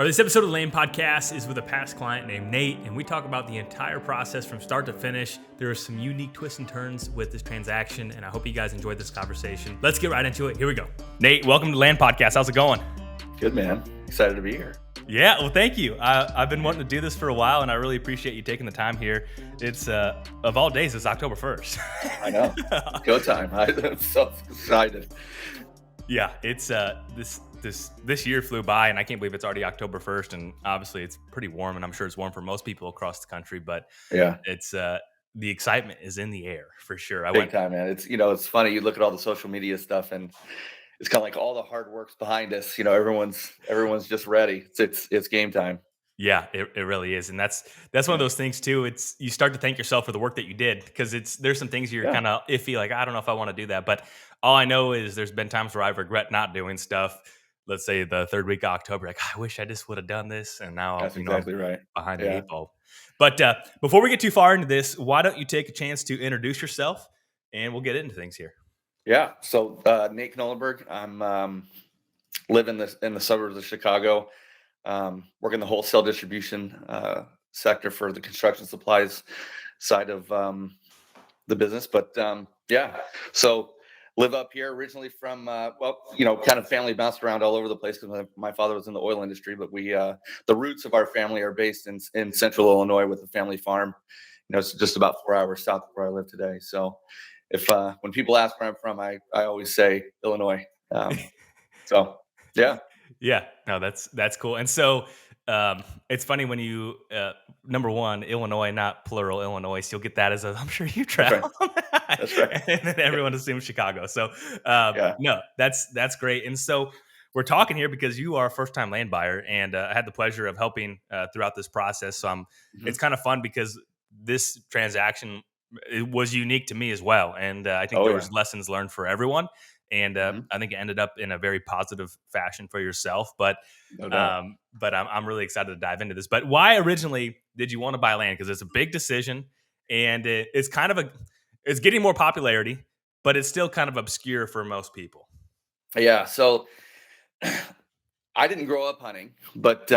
This episode of the Lane Podcast is with a past client named Nate, and we talk about the entire process from start to finish. There are some unique twists and turns with this transaction, and I hope you guys enjoyed this conversation. Let's get right into it. Here we go. Nate, welcome to Land Podcast. How's it going? Good, man. Excited to be here. Yeah, well, thank you. I've been wanting to do this for a while, and I really appreciate you taking the time here. It's, of all days, it's October 1st. I know. Go time. I'm so excited. Yeah, it's this year flew by, and I can't believe it's already October 1st. And obviously, it's pretty warm, and I'm sure it's warm for most people across the country. But Yeah, it's the excitement is in the air for sure. big time, man. It's funny. You look at all the social media stuff, and it's kind of like all the hard work's behind us. Everyone's just ready. It's game time. Yeah, it really is, and that's one of those things too. It's you start to thank yourself for the work that you did because there's some things you're Yeah, kind of iffy, like I don't know if I want to do that. But all I know is there's been times where I've regret not doing stuff. Let's say the third week of October, like I wish I just would have done this, and now that's I'm exactly right. behind the Yeah, eight ball. But before we get too far into this, why don't you take a chance to introduce yourself, and we'll get into things here. yeah. So Nate Knollenberg. I'm live in the suburbs of Chicago. Work in the wholesale distribution sector for the construction supplies side of the business. But yeah, so live up here originally from kind of family bounced around all over the place because my father was in the oil industry. But we the roots of our family are based in central Illinois with a family farm. It's just about 4 hours south of where I live today. So if when people ask where I'm from, I always say Illinois. So yeah. Yeah, no, that's cool. And so it's funny when you number one, Illinois, not plural Illinois. So you'll get that as I'm sure you That's right. travel, That's right. and then everyone assumes Chicago. So Yeah. no, that's great. And so we're talking here because you are a first time land buyer, and I had the pleasure of helping throughout this process. So Mhm. it's kind of fun because this transaction it was unique to me as well, and I think Oh there yeah. was lessons learned for everyone. And Mhm. I think it ended up in a very positive fashion for yourself. But No doubt. I'm really excited to dive into this. But why originally did you want to buy land? Because it's a big decision, and it's kind of it's getting more popularity, but it's still kind of obscure for most people. Yeah. So I didn't grow up hunting, but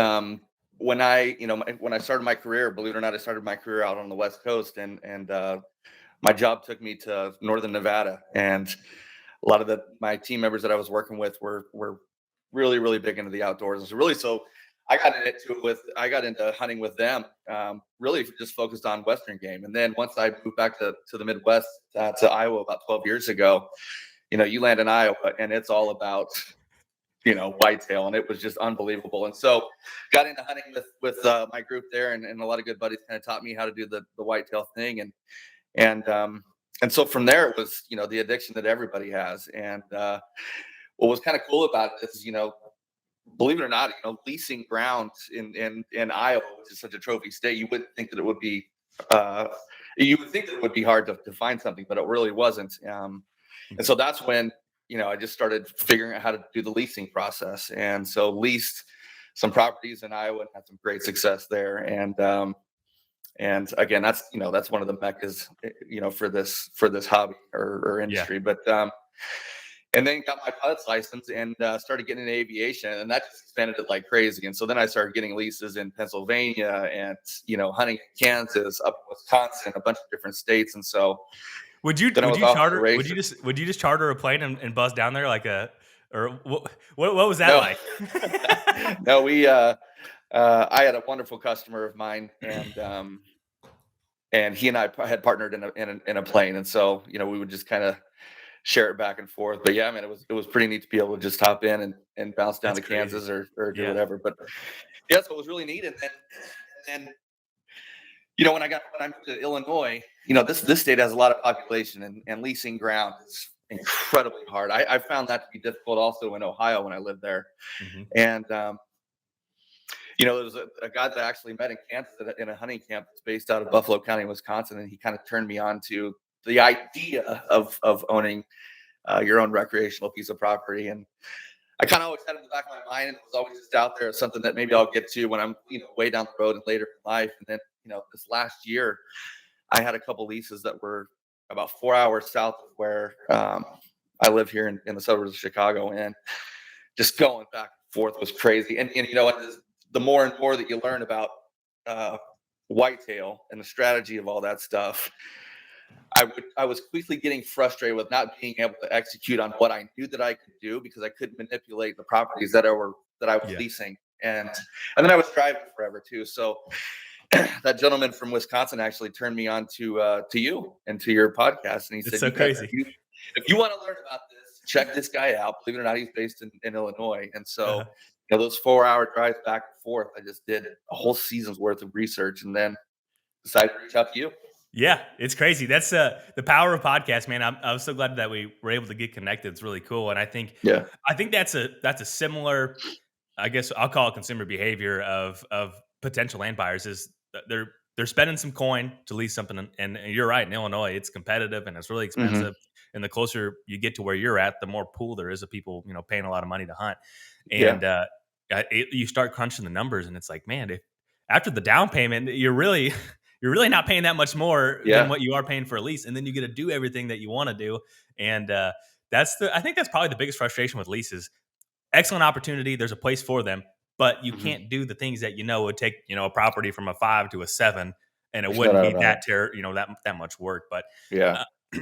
when when I started my career, believe it or not, I started my career out on the West Coast, and my job took me to northern Nevada, and a lot of my team members that I was working with were really really big into the outdoors. And so I got into hunting with them, really just focused on Western game. And then once I moved back to the Midwest, to Iowa about 12 years ago, you land in Iowa and it's all about whitetail, and it was just unbelievable. And so got into hunting with my group there, and a lot of good buddies kind of taught me how to do the whitetail thing. And so from there it was the addiction that everybody has. And what was kind of cool about it is, believe it or not, leasing ground in Iowa, which is such a trophy state, you wouldn't think that it would be uh you would think that it would be hard to find something, but it really wasn't. And so that's when I just started figuring out how to do the leasing process, and so leased some properties in Iowa and had some great success there. And again, that's one of the meccas, for this hobby or Yeah. industry. But and then got my pilot's license and started getting into aviation, and that just expanded it like crazy. And so then I started getting leases in Pennsylvania and hunting in Kansas, up in Wisconsin, a bunch of different states. And so then I was off to the races. Would you just charter a plane and buzz down there like a or what was that No, like? no, I had a wonderful customer of mine, and he and I had partnered in a plane, and so we would just kind of share it back and forth. But yeah, I mean, it was pretty neat to be able to just hop in and bounce down That's to crazy. Kansas or do Yeah. whatever. But yeah, so it was really neat. And when I moved to Illinois, this state has a lot of population, and leasing ground is incredibly hard. I found that to be difficult also in Ohio when I lived there. Mhm. And there was a guy that I actually met in Kansas in a hunting camp that's based out of Buffalo County, Wisconsin, and he kind of turned me on to the idea of owning your own recreational piece of property. And I kind of always had it in the back of my mind, and it was always just out there as something that maybe I'll get to when I'm way down the road and later in life. And then this last year, I had a couple leases that were about 4 hours south of where I live here in the suburbs of Chicago, and just going back and forth was crazy. And you know what? the more and more that you learn about uh, whitetail and the strategy of all that stuff, I was quickly getting frustrated with not being able to execute on what I knew that I could do because I couldn't manipulate the properties that I was Yeah. leasing, and then I was driving forever too. So that gentleman from Wisconsin actually turned me on to you and to your podcast, and he It's said, so crazy. if you want to learn about this, check this guy out. Believe it or not, he's based in Illinois, and so Uh-huh. those 4 hour drives back and forth, I just did a whole season's worth of research, and then decided to reach out to you. Yeah, it's crazy. That's the power of podcast, man. I was so glad that we were able to get connected. It's really cool, and Yeah. I think that's a similar, I guess I'll call it consumer behavior of potential land buyers is that they're spending some coin to lease something, and you're right. In Illinois, it's competitive and it's really Hmm. expensive. And the closer you get to where you're at, the more pool there is of people paying a lot of money to hunt. Yeah. And you start crunching the numbers, and it's like, man, if after the down payment, you're really you're really not paying that much more than Yeah. what you are paying for a lease, and then you get to do everything that you want to do. And I think that's probably the biggest frustration with leases. Excellent opportunity. There's a place for them, but you Hmm. can't do the things that would take a property from a 5 to a 7, and it There's no wouldn't doubt be about it. that much work. Yeah. Uh,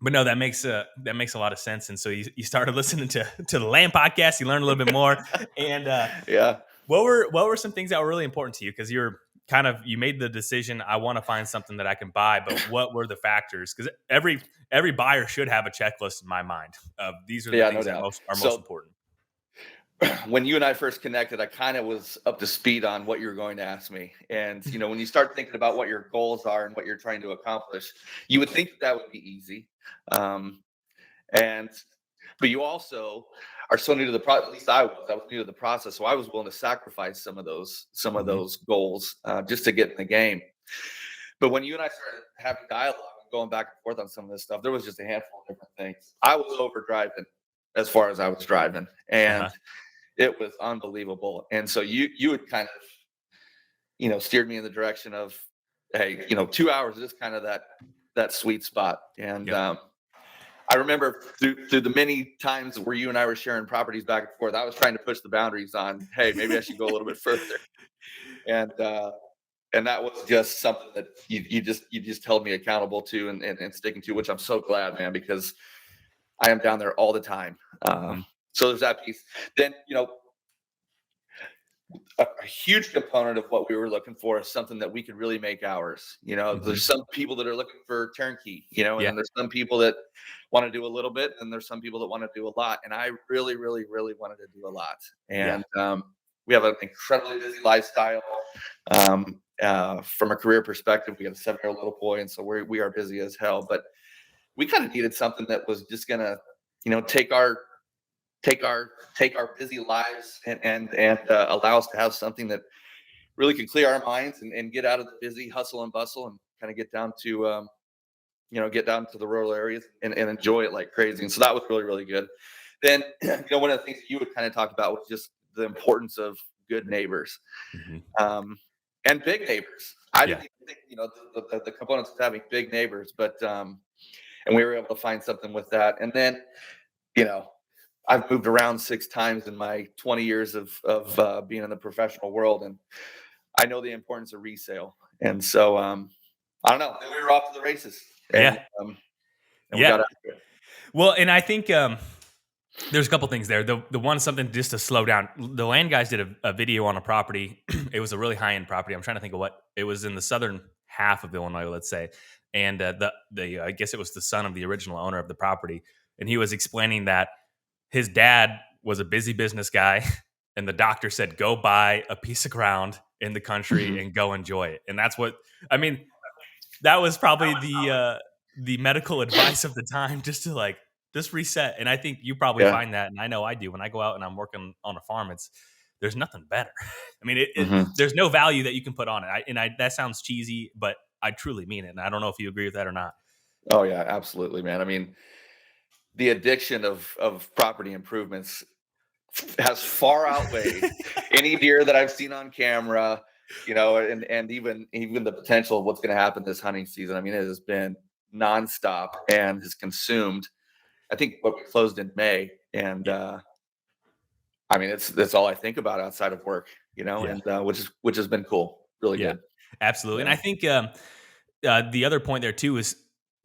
but no, that makes a lot of sense. And so you started listening to the Land podcast. You learned a little bit more. And Yeah. what were some things that were really important to you? Because you made the decision. I want to find something that I can buy, but what were the factors? Because every buyer should have a checklist in my mind of these are the Yeah. No things that doubt. are most So important. when you and I first connected, I kind of was up to speed on what you were going to ask me. And, when you start thinking about what your goals are and what you're trying to accomplish, you would think that would be easy. Um, and, but you also are so new to the process. At least I was new to the process. So I was willing to sacrifice some of Hmm. those goals just to get in the game. But when you and I started having dialogue and going back and forth on some of this stuff, there was just a handful of different things. I was over driving as far as I was driving. And Uh-huh. it was unbelievable. And so you had kind of, steered me in the direction of, hey, 2 hours is kind of that sweet spot. And Yep. I remember through the many times where you and I were sharing properties back and forth, I was trying to push the boundaries on, hey, maybe I should go a little bit further. And and that was just something that you just held me accountable to and sticking to, which I'm so glad, man, because I am down there all the time. Mhm. So there's that piece. Then, a huge component of what we were looking for is something that we could really make ours. Mhm. There's some people that are looking for turnkey, and Yeah. then there's some people that want to do a little bit, and there's some people that want to do a lot. And I really, really, really wanted to do a lot. Yeah. And we have an incredibly busy lifestyle. From a career perspective, we have a 7-year-old little boy, and so we are busy as hell. But we kind of needed something that was just gonna, take take our take our busy lives and allow us to have something that really can clear our minds and get out of the busy hustle and bustle and kind of get down to the rural areas and enjoy it like crazy. And so that was really, really good. Then one of the things that you would kind of talk about was just the importance of good neighbors, Mhm. um, and big neighbors. I Yeah. didn't even think the components of having big neighbors, but and we were able to find something with that. And then you know I've moved around 6 times in my 20 years of being in the professional world, and I know the importance of resale. And so I don't know. Then we were off to the races, Yeah. and we got Yeah. after it. Well, and I think there's a couple things there. The one something just to slow down. The land guys did a video on a property. It was a really high end property. I'm trying to think of what it was in the southern half of Illinois, let's say. And the I guess it was the son of the original owner of the property, and he was explaining that his dad was a busy business guy, and the doctor said, "Go buy a piece of ground in the country Mhm. and go enjoy it." And that's what I mean. That was probably the medical advice of the time, just to just reset. And I think you probably Yeah. find that, and I know I do when I go out and I'm working on a farm. There's nothing better. I mean, Hmm. there's no value that you can put on it. That sounds cheesy, but I truly mean it. And I don't know if you agree with that or not. Oh yeah, absolutely, man. I mean, the addiction of property improvements has far outweighed any deer that I've seen on camera. And even the potential of what's going to happen this hunting season. I mean, it has been nonstop and has consumed. I think what we closed in May, and Yeah. I mean, it's that's all I think about outside of work. and Yeah. which has been cool, really Yeah, good. absolutely. And Yeah. I think the other point there too is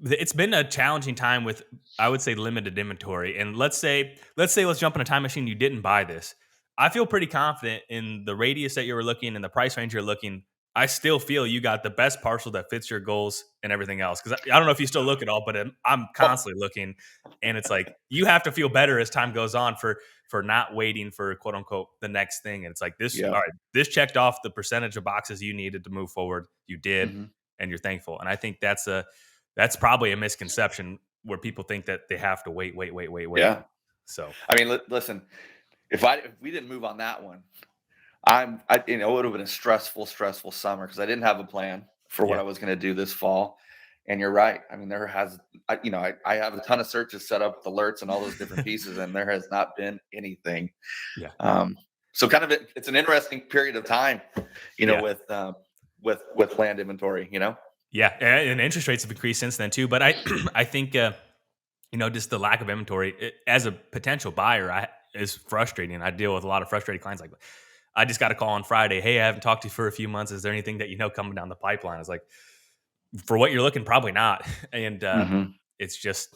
it's been a challenging time with, I would say, limited inventory. And let's jump in a time machine. You didn't buy this. I feel pretty confident in the radius that you were looking and the price range you're looking. I still feel you got the best parcel that fits your goals and everything else. Because I don't know if you still look at all, but I'm Oh, constantly looking, and it's like you have to feel better as time goes on for not waiting for quote unquote the next thing. And it's like this. yeah. All right, this checked off the percentage of boxes you needed to move forward. You did, Mhm. and you're thankful. And I think that's probably a misconception where people think that they have to wait. Yeah. So I mean, listen, if we didn't move on that one, it would have been a stressful summer because I didn't have a plan for what yeah, I was going to do this fall. And you're right. I mean, I have a ton of searches set up with alerts and all those different pieces, and there has not been anything. yeah, Um, so kind of it's an interesting period of time, yeah. with land inventory. Yeah, and interest rates have increased since then too. But I, I think just the lack of inventory as a potential buyer is frustrating. I deal with a lot of frustrated clients. Like, I just got a call on Friday. Hey, I haven't talked to you for a few months. Is there anything that coming down the pipeline? It's like, for what you're looking, probably not. And Hmm. it's just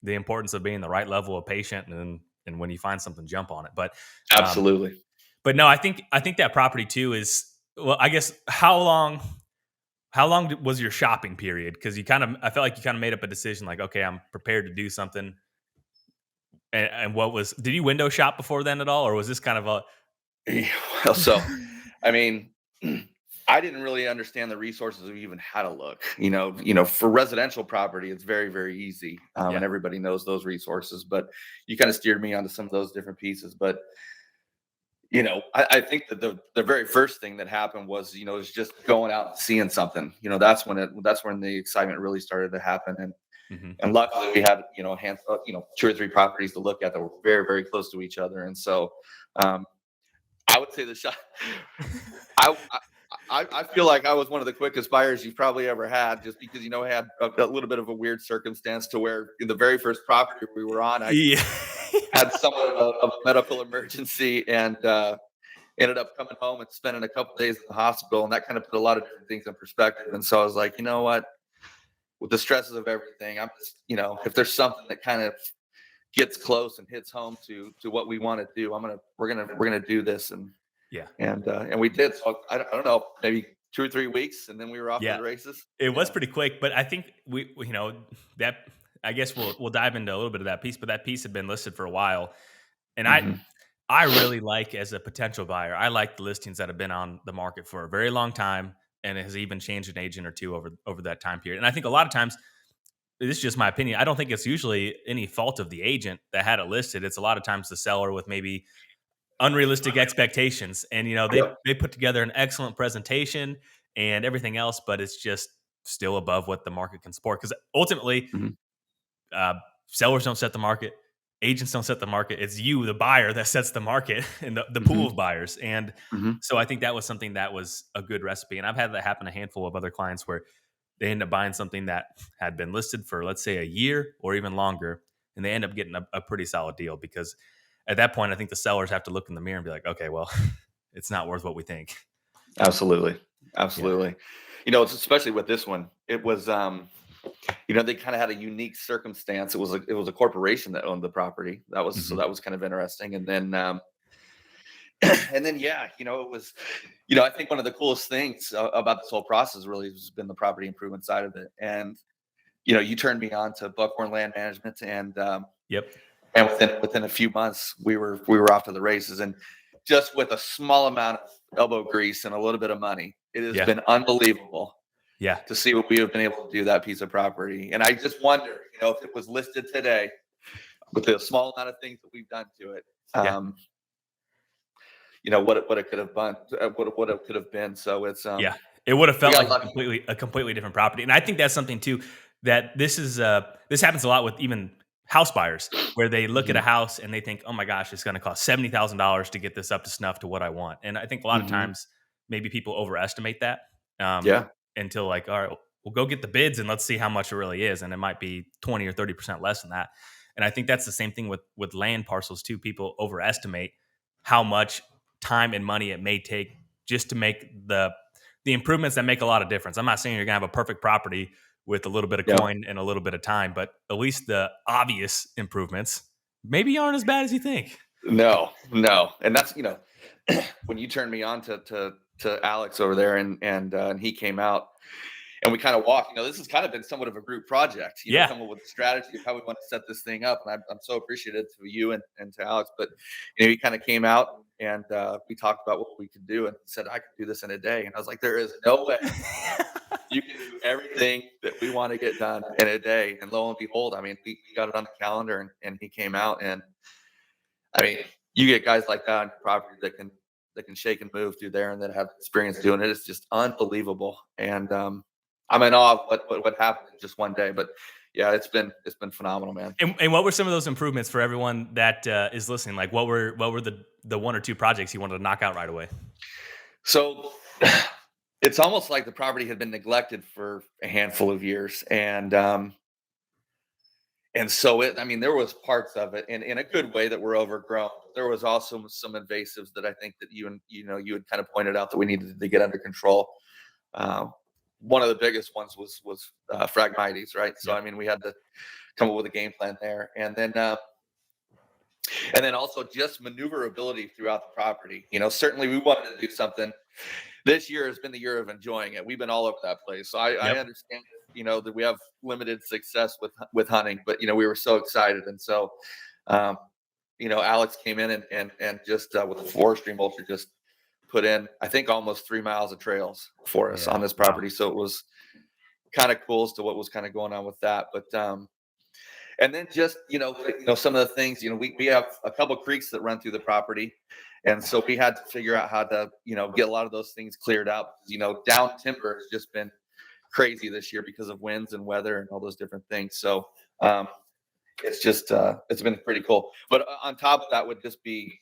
the importance of being the right level of patient, and when you find something, jump on it. Um, Absolutely. but no, I think that property too is, well, I guess how long was your shopping period? Because I felt like you kind of made up a decision, like, okay, I'm prepared to do something. And did you window shop before then at all, or was this kind of a Well, so I mean, I didn't really understand the resources of even how to look. For residential property, it's very, very easy, yeah, and everybody knows those resources. But you kind of steered me onto some of those different pieces. But I think that the very first thing that happened was just going out and seeing something. That's when the excitement really started to happen. And hmm, and luckily we had a handful, two or three properties to look at that were very, very close to each other. And so um, I would say the shot. I, I feel like I was one of the quickest buyers you've probably ever had, just because I had a little bit of a weird circumstance to where in the very first property we were on, I yeah, had somewhat of a medical emergency and ended up coming home and spending a couple days in the hospital, and that kind of put a lot of different things in perspective. And so I was like, you know what, with the stresses of everything, I'm just if there's something that kind of gets close and hits home to what we want to do, we're gonna do this. yeah, And we did. So I don't know, maybe 2 or 3 weeks, and then we were off to yeah. the races. It was Yeah. pretty quick, but I think that, I guess we'll dive into a little bit of that piece. But that piece had been listed for a while, and I Hmm. I really like, as a potential buyer, I like the listings that have been on the market for a very long time, and it has even changed an agent or two over that time period. And I think a lot of times, this is just my opinion, I don't think it's usually any fault of the agent that had it listed. It's a lot of times the seller with maybe unrealistic expectations, and Yep. they put together an excellent presentation and everything else, but it's just still above what the market can support. Because ultimately, Hmm. uh, sellers don't set the market, agents don't set the market. It's you, the buyer, that sets the market and the pool Hmm. of buyers. And Hmm. so I think that was something that was a good recipe. And I've had that happen a handful of other clients where they end up buying something that had been listed for, let's say, a year or even longer, and they end up getting a pretty solid deal, because at that point, I think the sellers have to look in the mirror and be like, okay, well, it's not worth what we think. Absolutely. Yeah. Absolutely. It's especially with this one. It was they kind of had a unique circumstance. It was a corporation that owned the property. Hmm. That was kind of interesting. And then and then yeah, it was I think one of the coolest things about this whole process really has been the property improvement side of it. And you turned me on to Buckhorn Land Management, Yep. and within a few months we were off to the races. And just with a small amount of elbow grease and a little bit of money, it has Yeah. been unbelievable Yeah. to see what we have been able to do that piece of property. And I just wonder, if it was listed today with the small amount of things that we've done to it, Yeah. um, what it could have been, what it could have been. So it's Yeah, it would have we felt got like lucky. a completely different property. And I think that's something too, that this happens a lot with even house buyers, where they look at a Hmm. house and they think, "Oh my gosh, it's going to cost $70,000 to get this up to snuff to what I want." And I think a lot of Hmm. times maybe people overestimate that, um, Yeah, until, like, all right, we'll go get the bids and let's see how much it really is, and it might be 20 or 30% less than that. And I think that's the same thing with land parcels too. People overestimate how much time and money it may take just to make the improvements that make a lot of difference. I'm not saying you're gonna have a perfect property with a little bit of Yeah. coin and a little bit of time, but at least the obvious improvements maybe aren't as bad as you think. No, no, and that's when you turned me on to Alex over there, and he came out, and we kind of walked. This has kind of been somewhat of a group project. Yeah. Come up with a strategy of how we want to set this thing up, and I'm so appreciative to you and to Alex. But he kind of came out, and we talked about what we could do, and he said I could do this in a day, and I was like, there is no way you can do everything that we want to get done in a day. And lo and behold, I mean, we got it on the calendar, and he came out, and I mean, you get guys like that on your property that can shake and move through there and that have experience doing it. It's just unbelievable. And I'm in awe of what happened in just one day. But yeah, it's been phenomenal, man. And what were some of those improvements for everyone that is listening? Like, what were the one or two projects you wanted to knock out right away? So it's almost like the property had been neglected for a handful of years, and so I mean, there was parts of it in a good way that were overgrown. There was also some invasives that I think that you had kind of pointed out that we needed to get under control. Uh, One of the biggest ones was Phragmites, right? So Yep. I mean, we had to come up with a game plan there, and then also just maneuverability throughout the property. Certainly we wanted to do something. This year has been the year of enjoying it. We've been all over that place, so I Yep. understand. That we have limited success with hunting, but we were so excited, and so um, Alex came in and just with the forestry mulcher just put in, I think, almost 3 miles of trails for us Yeah. on this Wow. property. So it was kind of cool as to what was kind of going on with that. But and then just some of the things, we have a couple creeks that run through the property, and so we had to figure out how to get a lot of those things cleared out. Down timber has just been crazy this year because of winds and weather and all those different things. So it's just it's been pretty cool. But on top of that would just be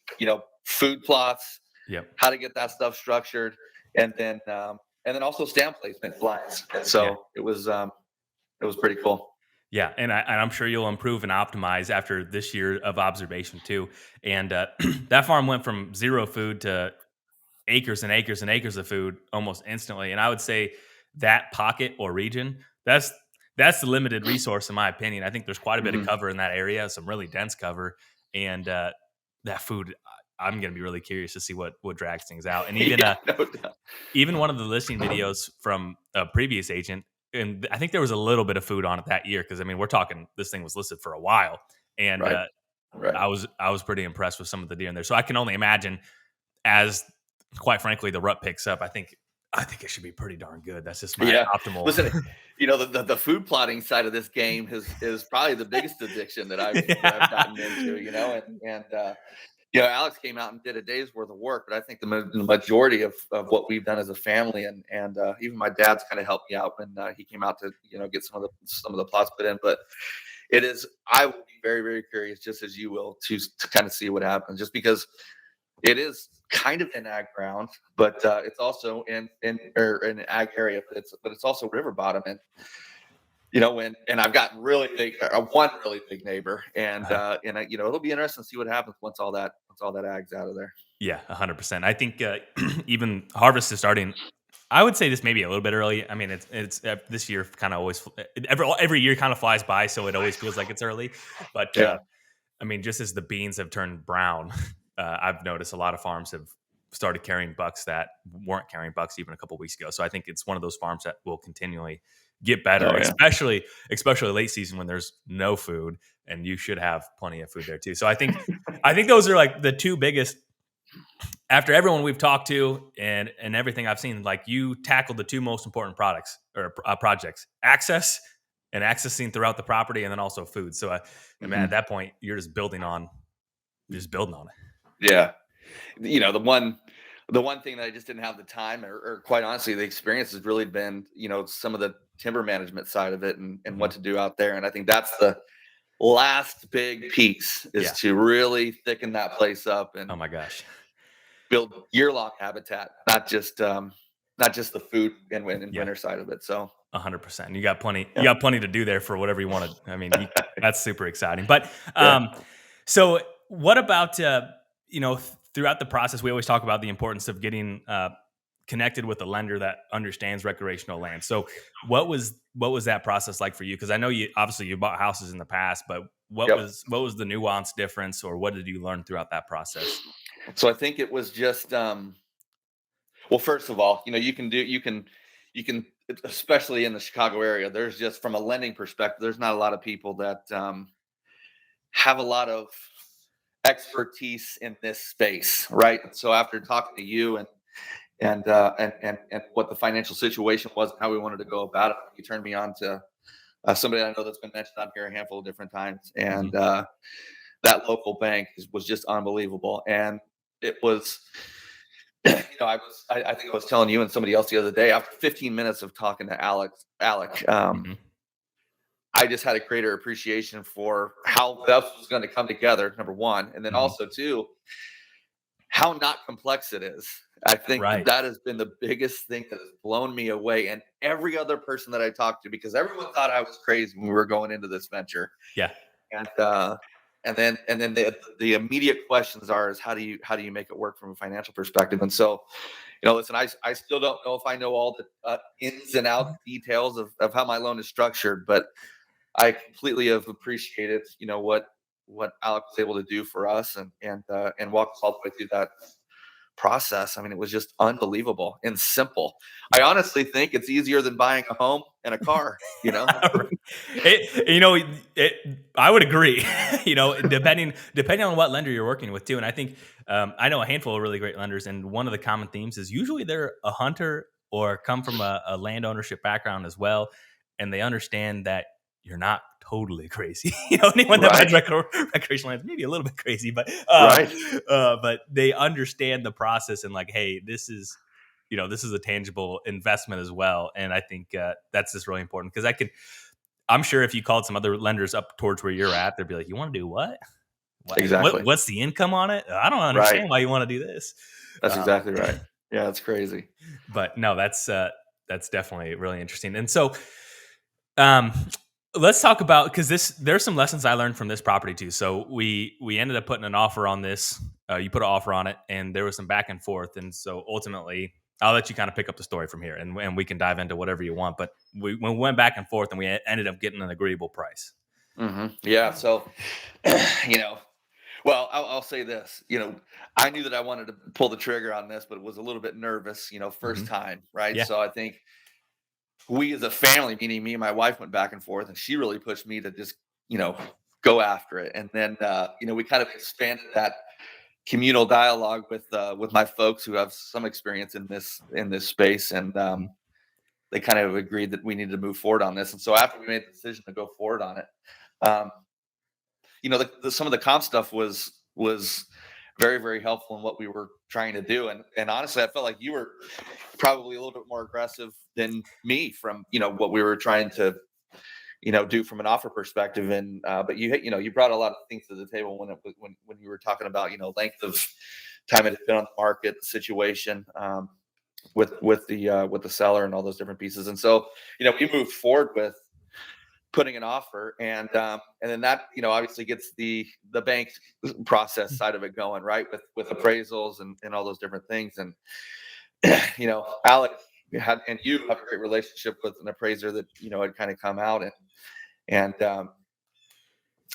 food plots, Yep. how to get that stuff structured, and then also stand placement blinds. And Yeah. so it was pretty cool. Yeah, and I'm sure you'll improve and optimize after this year of observation too. And that farm went from zero food to acres and acres and acres of food almost instantly. And I would say that pocket or region, that's the limited resource in my opinion. I think there's quite a bit of Mhm. cover in that area, some really dense cover, and that food. I'm going to be really curious to see what drags things out. And even Yeah, no doubt. even one of the listing videos from a previous agent, and I think there was a little bit of food on it that year because I mean we're talking this thing was listed for a while, and Right. Right. I was pretty impressed with some of the deer in there. So I can only imagine as quite frankly the rut picks up. I think it should be pretty darn good. That's just my Yeah. optimal. Listen, the food plotting side of this game is probably the biggest addiction that I've gotten into, Alex came out and did a day's worth of work, but I think the majority of what we've done as a family, and even my dad's kind of helped me out when he came out to get some of the plots put in. But I will be very, very curious, just as you will, to kind of see what happens, just because it is kind of an ag ground, but it's also in an ag area, but it's also river bottom, and and I've got really big one really big neighbor, and it'll be interesting to see what happens once all that ag's out of there. Yeah, 100%. I think even harvest is starting. I would say this maybe a little bit early. I mean, it's this year kind of always every year kind of flies by, so it always feels like it's early. But Yeah. I mean, just as the beans have turned brown, I've noticed a lot of farms have started carrying bucks that weren't carrying bucks even a couple weeks ago. So I think it's one of those farms that will continually get better, Oh yeah. especially late season when there's no food, and you should have plenty of food there too. So I think those are like the two biggest. After everyone we've talked to and everything I've seen, like you tackled the two most important products or projects: access and accessing throughout the property, and then also food. So, I mean, at Mhm. that point, you're just building on it. Yeah. The one thing that I just didn't have the time, or quite honestly, the experience has really been, some of the timber management side of it, and Mhm. what to do out there. And I think that's the last big piece, is Yeah. to really thicken that place up Oh and my gosh. build year-long habitat, not just the food and Yeah. winter side of it. So 100%. You got plenty. You yeah, got plenty to do there for whatever you want to. I mean, that's super exciting. But yeah, so what about throughout the process? We always talk about the importance of getting connected with a lender that understands recreational land. So what was that process like for you? Because I know you obviously you bought houses in the past, but what Yep. was the nuance difference, or what did you learn throughout that process? So I think it was just well, first of all, you can especially in the Chicago area, there's just from a lending perspective, there's not a lot of people that have a lot of expertise in this space, right? So after talking to you and what the financial situation was and how we wanted to go about it, you turned me on to somebody I know that's been mentioned on here a handful of different times, and Mhm. that local bank was just unbelievable. And it was, I think I was telling you and somebody else the other day. After 15 minutes of talking to Alec, Mhm. I just had a greater appreciation for how that was going to come together. Number one, and then Mhm. also two, how not complex it is. I think Right. that has been the biggest thing that has blown me away, and every other person that I talked to, because everyone thought I was crazy when we were going into this venture. Yeah. And and then the immediate questions are is how do you make it work from a financial perspective? And so, listen, I still don't know if I know all the ins and out details of how my loan is structured, but I completely have appreciated what Alex was able to do for us and walk us all the way through that process. I mean, it was just unbelievable and simple. I Yeah. honestly think it's easier than buying a home and a car. I would agree. Depending on what lender you're working with too, and I think I know a handful of really great lenders, and one of the common themes is usually they're a hunter or come from a land ownership background as well, and they understand that you're not totally crazy. Anyone that buys Right, recreational land is maybe a little bit crazy, right, but they understand the process and like, hey, this is a tangible investment as well. And I think that's just really important because I'm sure if you called some other lenders up towards where you're at, they'd be like, you want to do what? exactly, What's the income on it? I don't right. understand why you want to do this. That's Um, exactly right. Yeah, it's crazy. but no, that's definitely really interesting. And so, um, let's talk about because there's some lessons I learned from this property too. So we ended up putting an offer on this. You put an offer on it, and there was some back and forth. And so ultimately, I'll let you kind of pick up the story from here, and we can dive into whatever you want. But we went back and forth, and we ended up getting an agreeable price. Yeah. So, you know, well, I'll say this. I knew that I wanted to pull the trigger on this, but was a little bit nervous. First Hmm. time, right? Yeah. So I think we as a family, meaning me and my wife, went back and forth, and she really pushed me to just, you know, go after it. And then, we kind of expanded that communal dialogue with my folks who have some experience in this space, and Mhm. they kind of agreed that we needed to move forward on this. And so after we made the decision to go forward on it, um, some of the comp stuff was very very helpful in what we were trying to do. And honestly, I felt like you were probably a little bit more aggressive than me from what we were trying to do from an offer perspective. And but you brought a lot of things to the table when you were talking about length of time it had been on the market, the situation, with the seller and all those different pieces. And so we moved forward with putting an offer, and then that obviously gets the bank process side of it going, right, with appraisals and all those different things. And Alec had, and you have a great relationship with an appraiser that had kind of come out, and I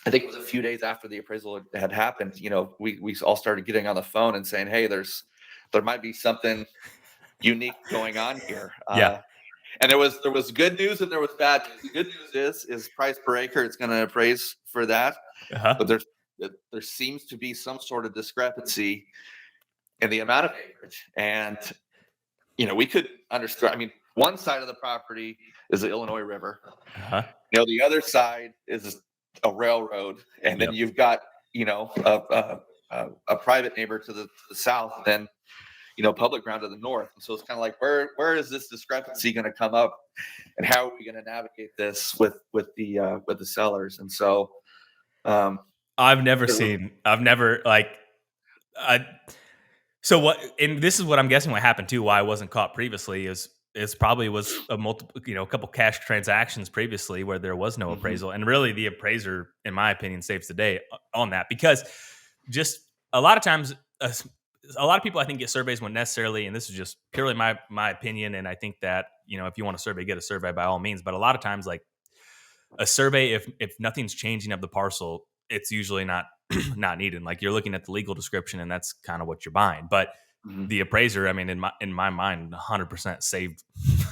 think it was a few days after the appraisal had happened, we all started getting on the phone and saying, hey, there might be something unique going on here. Yeah. And there was good news and there was bad news. The good news is price per acre. It's going to appraise for that, Uh-huh. but there seems to be some sort of discrepancy in the amount of acreage. And we could understand. I mean, one side of the property is the Illinois River. Uh-huh. The other side is a railroad, and then Yep. you've got a private neighbor to the south, and then public ground to the north. And so it's kind of like where is this discrepancy going to come up, and how are we going to navigate this with the sellers? And so I've never like I so what and this is what I'm guessing what happened too, why I wasn't caught previously is probably was a multiple, a couple cash transactions previously where there was no mhm, appraisal. And really the appraiser, in my opinion, saves the day on that because just a lot of times a lot of people I think get surveys when necessarily, and this is just purely my opinion, and I think that if you want a survey, get a survey by all means. But a lot of times, like a survey, if nothing's changing of the parcel, it's usually not not needed. Like you're looking at the legal description, and that's kind of what you're buying. But Mhm. the appraiser, I mean, in my mind, 100% saved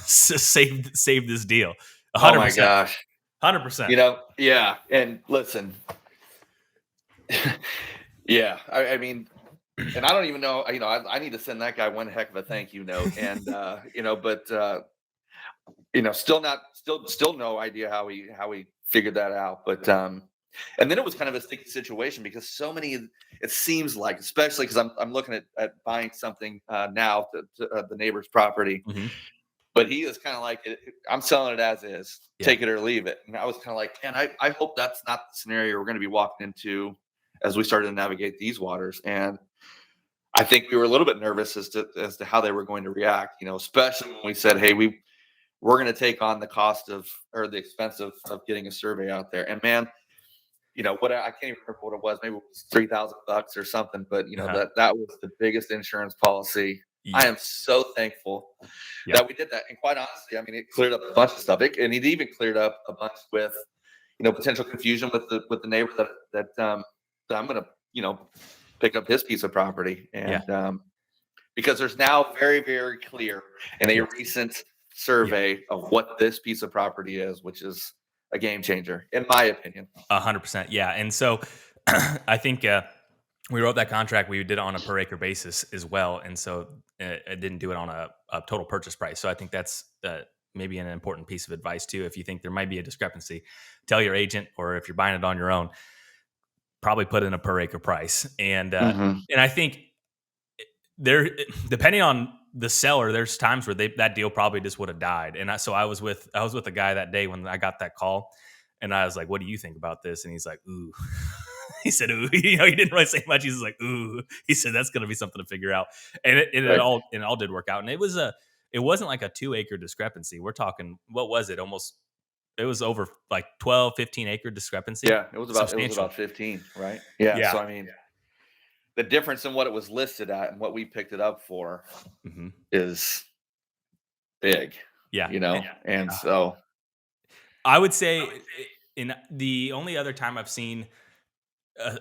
saved this deal. Oh my 100%, gosh. 100%. Yeah. And listen, yeah, I mean, and I don't even know, I need to send that guy one heck of a thank you note. And, but, still no idea how he figured that out. But, and then it was kind of a sticky situation because it seems like, especially because I'm looking at buying something now to the neighbor's property, Mhm. but he is kind of like, I'm selling it as is, Yeah. take it or leave it. And I was kind of like, man, I hope that's not the scenario we're going to be walking into as we started to navigate these waters. And I think we were a little bit nervous as to how they were going to react, especially when we said, hey, we're going to take on the cost of, or the expense of getting a survey out there. And man, what I can't even remember what it was. Maybe it was $3,000 or something. But Uh-huh. that was the biggest insurance policy. I Yeah. am so thankful Yep. that we did that. And quite honestly, I mean, it cleared up a bunch of stuff. And it even cleared up a bunch with, potential confusion with the neighbor that I'm going to, pick up his piece of property. Yeah. And because there's now very, very clear in a Yes. recent Yeah. survey of what this piece of property is, which is a game changer, in my opinion. 100%. Yeah. And so I think we wrote that contract. We did it on a per acre basis as well. And so I didn't do it on a total purchase price. So I think that's maybe an important piece of advice too. If you think there might be a discrepancy, tell your agent, or if you're buying it on your own, probably put in a per acre price. And Mhm. I think there, depending on the seller, there's times where that deal probably just would have died. And so I was with a guy that day when I got that call, and I was like, "What do you think about this?" And he's like, "Ooh." He said, "Ooh." He didn't really say much. He's like, "Ooh." He said, "That's going to be something to figure out." And Right. it all did work out. And it wasn't like a 2 acre discrepancy. We're talking, what was it? It was over like 12, 15 acre discrepancy. Yeah, it was about Substantial. 15, right? Yeah. Yeah. So I mean, the difference in what it was listed at and what we picked it up for Hmm. is big, Yeah. and so I would say in the only other time I've seen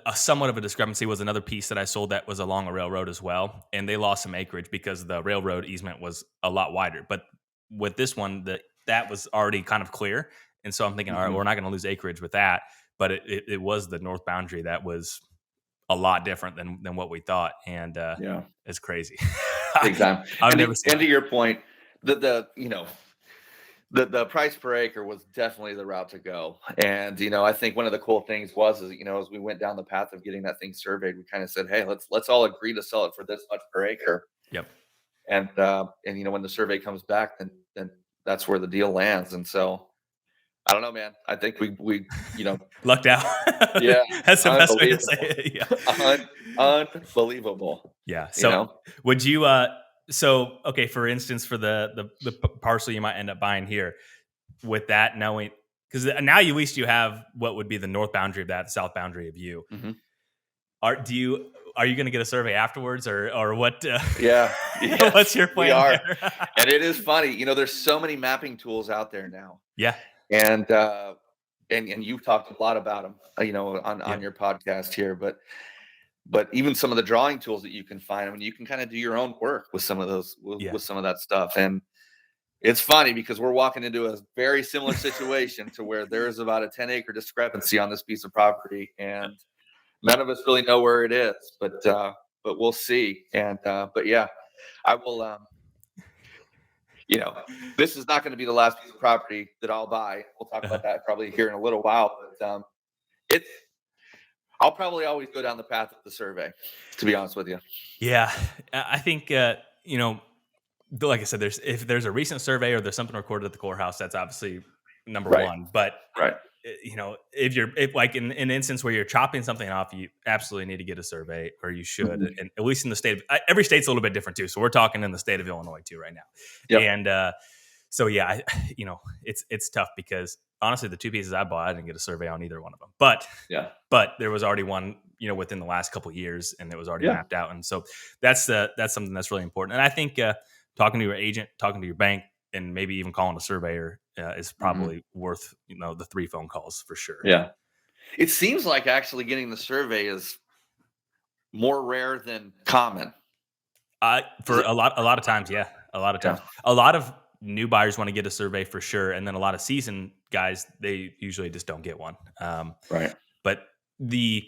a somewhat of a discrepancy was another piece that I sold that was along a railroad as well, and they lost some acreage because the railroad easement was a lot wider. But with this one, that was already kind of clear, and so I'm thinking, all right, mhm, we're not going to lose acreage with that. But it was the north boundary that was a lot different than what we thought, and yeah, it's crazy. big time. I've And never to, seen and to it. your point, the price per acre was definitely the route to go. And I think one of the cool things is as we went down the path of getting that thing surveyed, we kind of said, hey, let's all agree to sell it for this much per acre. Yep, And when the survey comes back, then that's where the deal lands. And so I don't know, man. I think we lucked out. yeah, That's the best way to say unbelievable. it. Yeah. Unbelievable. Yeah. You So know? would you so okay, for instance, for the parcel you might end up buying here, with that knowing, because now at least you have what would be the north boundary of that, the south boundary of you. Mhm. Are you going to get a survey afterwards, or what Yeah. what's Yes, your we plan are. there? And it is funny. There's so many mapping tools out there now. Yeah. And and you've talked a lot about them, on Yep. your podcast here, but even some of the drawing tools that you can find, I mean, you can kind of do your own work with some of those Yeah. with some of that stuff. And it's funny because we're walking into a very similar situation to where there is about a 10-acre discrepancy on this piece of property, and none of us really know where it is, but we'll see. And but yeah, I will. You know, this is not going to be the last piece of property that I'll buy. We'll talk Uh-huh. about that probably here in a little while, but it's. I'll probably always go down the path of the survey, to be honest with you. Yeah. I think like I said, if there's a recent survey or there's something recorded at the courthouse, that's obviously number Right. one. But Right. if like in an instance where you're chopping something off, you absolutely need to get a survey, or you should. Mhm. And at least in the state of every state's a little bit different too. So we're talking in the state of Illinois too right now. Yep. And so yeah, it's tough because honestly, the two pieces I bought, I didn't get a survey on either one of them. But Yeah. there was already one, within the last couple of years, and it was already Yeah. mapped out. And so that's something that's really important. And I think talking to your agent, talking to your bank, and maybe even calling a surveyor is Hmm. probably worth the 3 phone calls for sure. Yeah. It seems like actually getting the survey is more rare than common. Is For it? a lot of times, yeah, a lot of Yeah. times, a lot of new buyers want to get a survey for sure, and then a lot of seasoned guys, they usually just don't get one. Right. But the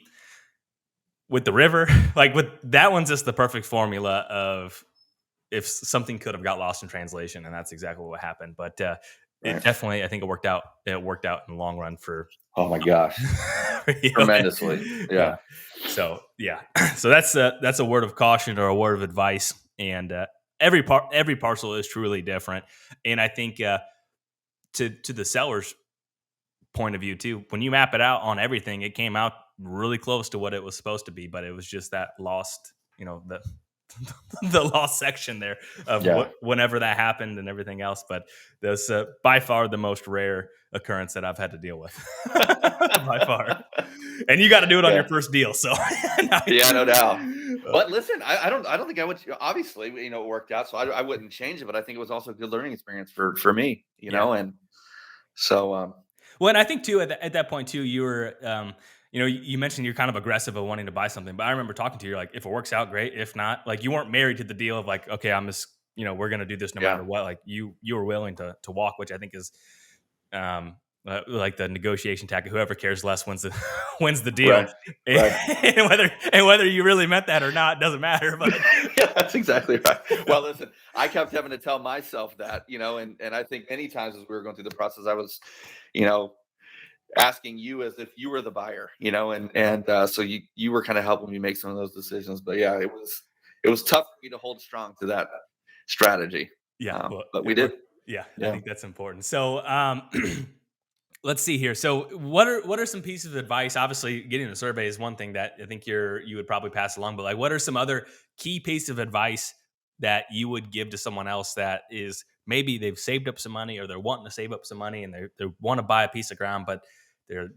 with the river, like with that one's just the perfect formula of if something could have got lost in translation, and that's exactly what happened. But it Right. definitely, I think it worked out. It worked out in the long run for Oh my gosh. Tremendously. yeah. Yeah. So yeah, so that's a word of caution or a word of advice, and every parcel is truly different, and I think to the seller's point of view too, when you map it out on everything, it came out really close to what it was supposed to be, but it was just that lost, the the lost section there of Yeah. whenever that happened and everything else. But that's by far the most rare occurrence that I've had to deal with, by far. And you got to do it on your Yeah. first deal, so Yeah, no doubt. Uh, But listen, I don't think I would. Obviously, it worked out, so I wouldn't change it. But I think it was also a good learning experience for me, yeah. and so Well, and I think too at that point too, you were, you mentioned you're kind of aggressive of wanting to buy something, but I remember talking to you like, if it works out, great. If not, like you weren't married to the deal of like, okay, I'm just, we're gonna do this no yeah, matter what. Like you were willing to walk, which I think is, like the negotiation tactic. Whoever cares less wins the wins the deal, right, and right. whether you really meant that or not doesn't matter. But Yeah, that's exactly right. Well, listen, I kept having to tell myself that, and I think many times as we were going through the process, I was, you know, asking you as if you were the buyer, so you were kind of helping me make some of those decisions. But yeah, it was tough for me to hold strong to that strategy, yeah, well, but we it did. worked. Yeah, I Yeah. think that's important. So, let's see here. So, what are some pieces of advice? Obviously, getting a survey is one thing that I think you would probably pass along. But like, what are some other key pieces of advice that you would give to someone else that is maybe they've saved up some money or they're wanting to save up some money and they want to buy a piece of ground, but they're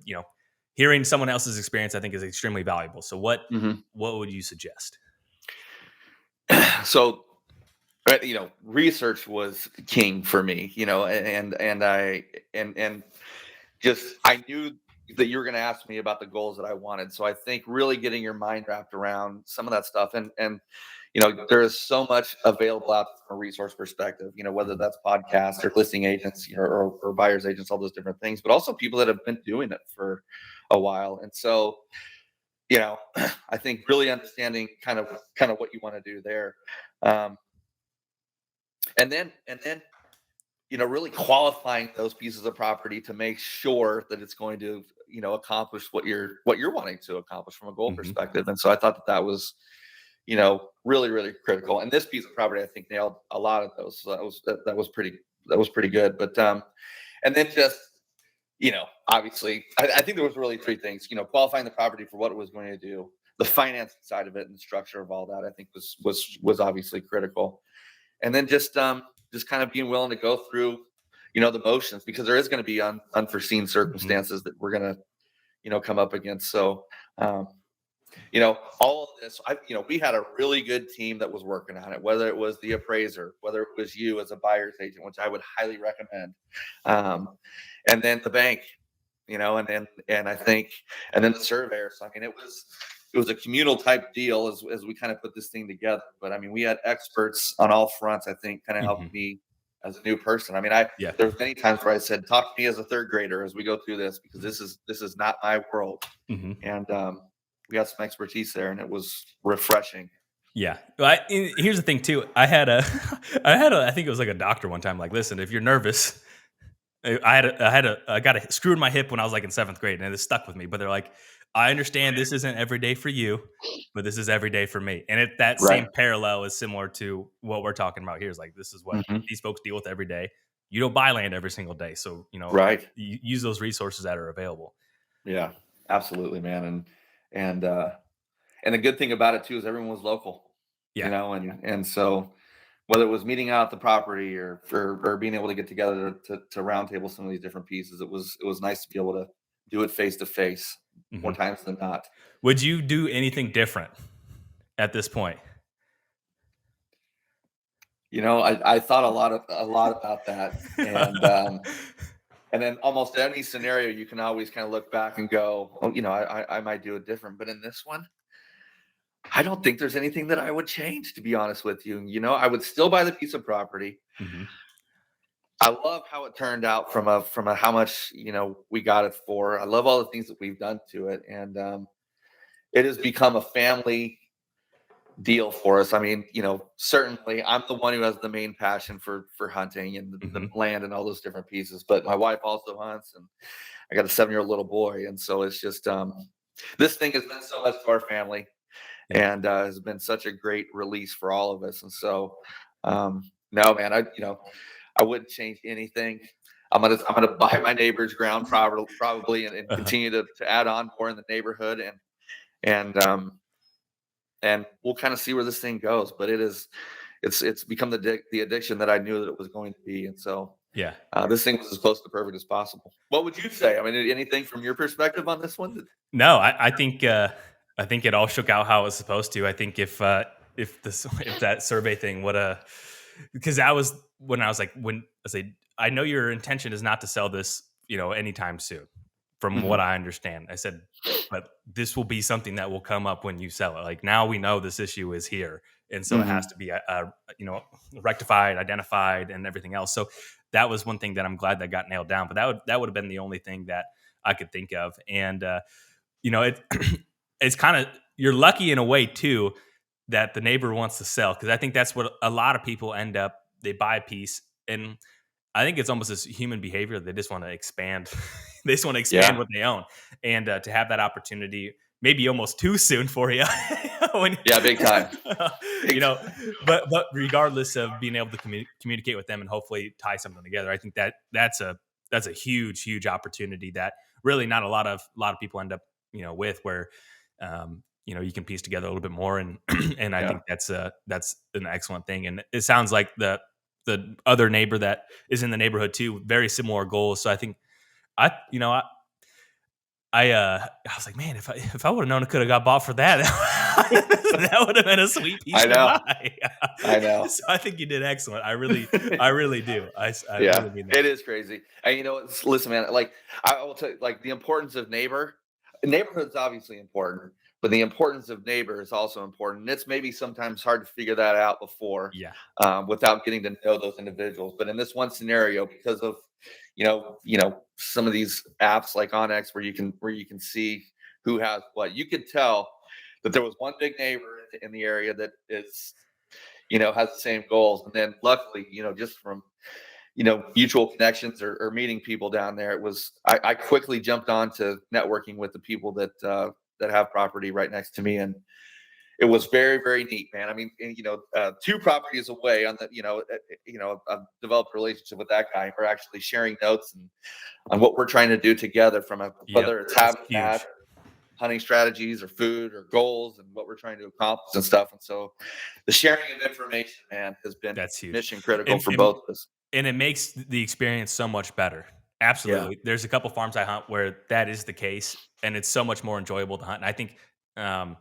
hearing someone else's experience, I think is extremely valuable. So, Hmm. what would you suggest? So, research was king for me, and just I knew that you were going to ask me about the goals that I wanted. So I think really getting your mind wrapped around some of that stuff, and there is so much available out from a resource perspective. Whether Mhm. that's podcasts or listing agents, or buyers agents, all those different things, but also people that have been doing it for a while. And so, I think really understanding kind of what you want to do there, um, and then really qualifying those pieces of property to make sure that it's going to, accomplish what you're wanting to accomplish from a goal Mhm. perspective. And so I thought that was, really, really critical. And this piece of property, I think, nailed a lot of those. So that was pretty good. But and then just, obviously, I think there was really three things. Qualifying the property for what it was going to do, the finance side of it, and the structure of all that. I think was obviously critical. And then just kind of being willing to go through, the motions, because there is going to be unforeseen Mhm. circumstances that we're going to, come up against. So, um, all of this, we had a really good team that was working on it, whether it was the appraiser, whether it was you as a buyer's agent, which I would highly recommend. Um, and then the bank, and I think, and then the surveyor. So I mean, it was a communal type deal as we kind of put this thing together. But I mean, we had experts on all fronts. I think kind of helped Mhm. me as a new person. I mean, I Yeah. there was many times where I said, "Talk to me as a third grader as we go through this, because this is not my world." Mhm. And we got some expertise there, and it was refreshing. Yeah. Well, here's the thing too. I think it was like a doctor one time. Like, listen, if you're nervous, I got a screw in my hip when I was like in seventh grade, and it stuck with me. But they're like, I understand this isn't every day for you, but this is every day for me. And that same Right. parallel is similar to what we're talking about here. Is like this is what Hmm. these folks deal with every day. You don't buy land every single day, so Right. use those resources that are available. Yeah. Absolutely, man. And the good thing about it too is everyone was local, Yeah. and so whether it was meeting out at the property or being able to get together to roundtable some of these different pieces. It was nice to be able to do it face to face more Mhm. times than not. Would you do anything different at this point? I thought a lot about that, and then almost any scenario you can always kind of look back and go, oh, I might do it different. But in this one, I don't think there's anything that I would change, to be honest with you. I would still buy the piece of property. Mhm. I love how it turned out from a how much we got it for. I love all the things that we've done to it, and it has become a family deal for us. I mean, certainly I'm the one who has the main passion for hunting and the Mhm. land and all those different pieces, but my wife also hunts, and I got a 7-year-old little boy, and so it's just this thing has been so much to our family, Yeah. and has been such a great release for all of us. And so, no, man, I wouldn't change anything. I'm gonna buy my neighbor's ground probably, and Uh-huh. continue to add on more in the neighborhood, and we'll kind of see where this thing goes. But it's become the addiction that I knew that it was going to be, and so Yeah. this thing was as close to perfect as possible. What would you say? I mean, anything from your perspective on this one? No, I think it all shook out how it was supposed to. I think if this if that survey thing would because that was when I was like when I say I know your intention is not to sell this, anytime soon, from what Mhm. I understand. I said, but this will be something that will come up when you sell it. Like now we know this issue is here, and so it has Mhm. to be rectified, identified, and everything else. So that was one thing that I'm glad that got nailed down. But that would have been the only thing that I could think of, and it it's kind of you're lucky in a way too that the neighbor wants to sell because I think that's what a lot of people end up. They buy a piece, and I think it's almost this human behavior. They just want to expand. They just want to expand Yeah. what they own, and to have that opportunity, maybe almost too soon for you. when, Yeah. Big time. you Big know, time. but regardless of being able to communicate with them and hopefully tie something together, I think that's a huge opportunity that really not a lot of people end up with where you can piece together a little bit more and and I Yeah. think that's an excellent thing. And it sounds like the other neighbor that is in the neighborhood too, very similar goals. So I think I you know I was like, man, if I would have known it could have got bought for that, that would have been a sweet piece I to know. buy. I know. So I think you did excellent. I really do. I Yeah, really mean that. it is crazy. And listen, man, like I will tell you, like the importance of neighborhood's obviously important, but the importance of neighbor is also important. And it's maybe sometimes hard to figure that out before, Yeah. without getting to know those individuals. But in this one scenario, because of some of these apps like Onyx where you can see who has what, you could tell that there was one big neighbor in the area that is has the same goals. And then luckily, just from mutual connections or meeting people down there. I quickly jumped on to networking with the people that have property right next to me, and it was very very neat, man. I mean, and, 2 properties away on I've developed a relationship with that guy. We're actually sharing notes and on what we're trying to do together Yep. whether it's That's habitat, huge. hunting strategies, or food, or goals, and what we're trying to accomplish and stuff. And so the sharing of information, man, has been That's huge. mission critical And for and both of us. and it makes the experience so much better. Yeah. Absolutely. There's a couple farms I hunt where that is the case, and it's so much more enjoyable to hunt. And I think um,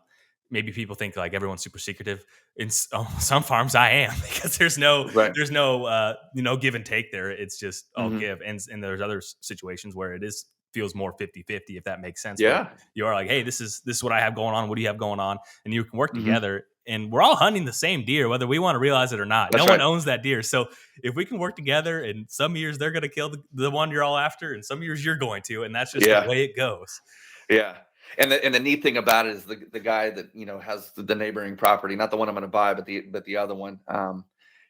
maybe people think like everyone's super secretive. In some farms, I am because there's no Right. there's no give and take there. It's just all Mhm. give. And there's other situations where it is feels more 50-50, if that makes sense, where Yeah. you are like, hey, this is what I have going on. What do you have going on? And you can work Mhm. together. And we're all hunting the same deer, whether we want to realize it or not. No That's one right. owns that deer. So if we can work together, and some years they're going to kill the one you're all after, and some years you're going to, and that's just the Yeah. way it goes. Yeah. And the neat thing about it is the guy that has the neighboring property, not the one I'm going to buy, but the other one.